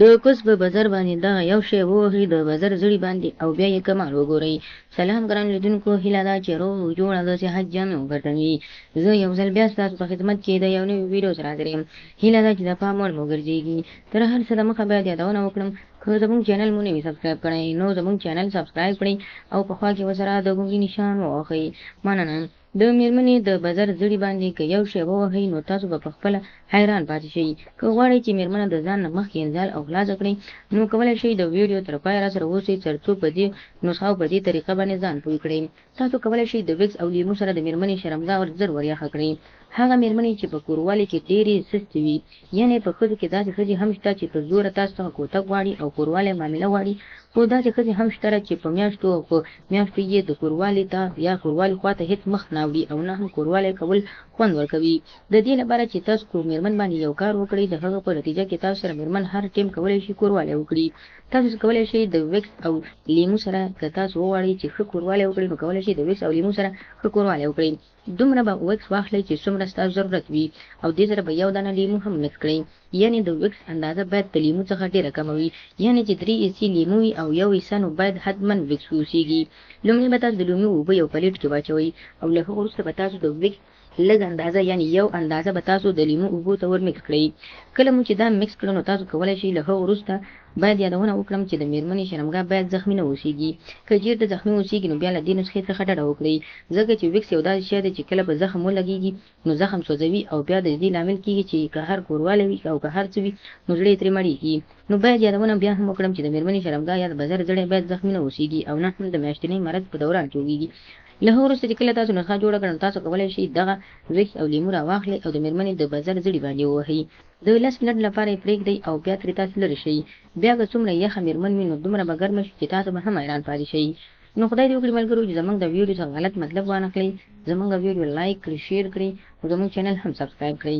د کوز په بازار باندې دغه یو شی ووهي د بازار زړي باندې او بیا یې کمال وګورئ. سلام ګران لیدونکو، هیله ده چې روغ جوړه د صحت جامې وګټوي. زه یو ځل بیا ستاسو په خدمت کې د یو نوي ویډیو سره حاضر یم. هیله ده چې د پام وړ مو ګرځېږي. تر هر څه دمخه باید یادونه وکړم، که زموږ چینل مو نه وي سبسکرایب کړی نو زموږ چینل سبسکرایب کړئ او په خوا کې ورسره د ګونګي نشان ووهئ. مننه. د مېرمنې د بازار زړي باندې که یو شی ووهئ نو تاسو به پخپله حیران پاتې شئ. که غواړئ چې مېرمنه د ځان نه مخکې انزال او خلاصه کړئ نو کولی شئ د ویډیو تر پایه راسره اوسئ تر څو په دې نسخه او په دې طریقه باندې ځان پوه کړئ. تاسو کولی شئ د ویکس او لیمو سره د مېرمنې شرمګاه ور زر وریښه کړئ. هغه مېرمنې چې په کوروالي کې ډېرې سستې وي، یعنې په ښځو کې داسې ښځې هم شته چې په زوره تاسو څخه کوتک غواړي او کوروالی معامله غواړي، خو داسې ښځې هم شته چې په میاشتو او په میاشتو یې د کوروالي ته یا کوروالي خواته هېڅ مخ نه وړي او نه هم کوروالی کول خوند ورکوي. د دې لپاره چې تاسو په مېرمن باندې یو کار وکړئ، د هغه په نتیجه کې تاسو سره مېرمن هر ټیم کولی شي کوروالی وکړي. تاسو کولی شئ د ویکس او لیمو سره که تاسو وغواړئ چې ښه کوروالی وکړئ نو کولی شئ د ویکس او لیمو سره ښه کوروالی وکړئ. دومره به ویکس واخلئ چې څومره ستاسو ضرورت وي او دې سره به یو دانه لیمو هم مکس کړئ. یعنې د ویکس اندازه باید د لیمو څخه ډېره کمه وي، یعنې چې 3 حصې لیمو وي او 1 حصه نو باید حتما ویکس اوسېږي. لومړی به تاسو د لیمو اوبه یو پلیټ کې واچوئ او له هغه وروسته به تاسو د ویکس لږ اندازه یعنې یو اندازه به تاسو د لیمو اوبو ته ور مکس کړئ. کله مو چې دا مکس کړه نو تاسو کولی شئ له هغه وروسته باید یادونه وکړم چې د مېرمنې شرمګاه باید زخمي نه اوسېږي. که چېرته زخمي اوسېږي نو بیا له دې نسخې څخه ډډه وکړئ، ځکه چې ویکس یو داسې شی دی چې کله په زخم ولګېږي نو زخم سوځوي او بیا د دې لامل کېږي چې که هر کوروالی وي او که هر څه وي نو زړه یې ترې مړېږي. نو باید یادونه بیا هم وکړم چې د مېرمنې شرمګاه یا د بازار زړی باید زخمي نه اوسېږي او نه هم د میاشتنۍ مرض په دوران کې وږېږي. له هغه وروسته چې کله تاسو نسخه جوړه کړئ نو تاسو کولی شئ دغه ویکس او لیمو راواخلئ او د مېرمنې د بازار زړي باندې ووهئ. د 10 منټ لپاره یې پرېږدئ او بیا ترې تاسو لرې شئ. بیا که څومره یخه مېرمن وي نو دومره به ګرمه شي چې تاسو به هم حیران پاتې شئ. نو خدای دې وکړي ملګرو چې زموږ د ویډیو څخه غلط مطلب وانخلئ، زموږ ویډیو لایک کړئ، شیر کړئ او زموږ چینل هم سبسکرایب کړئ.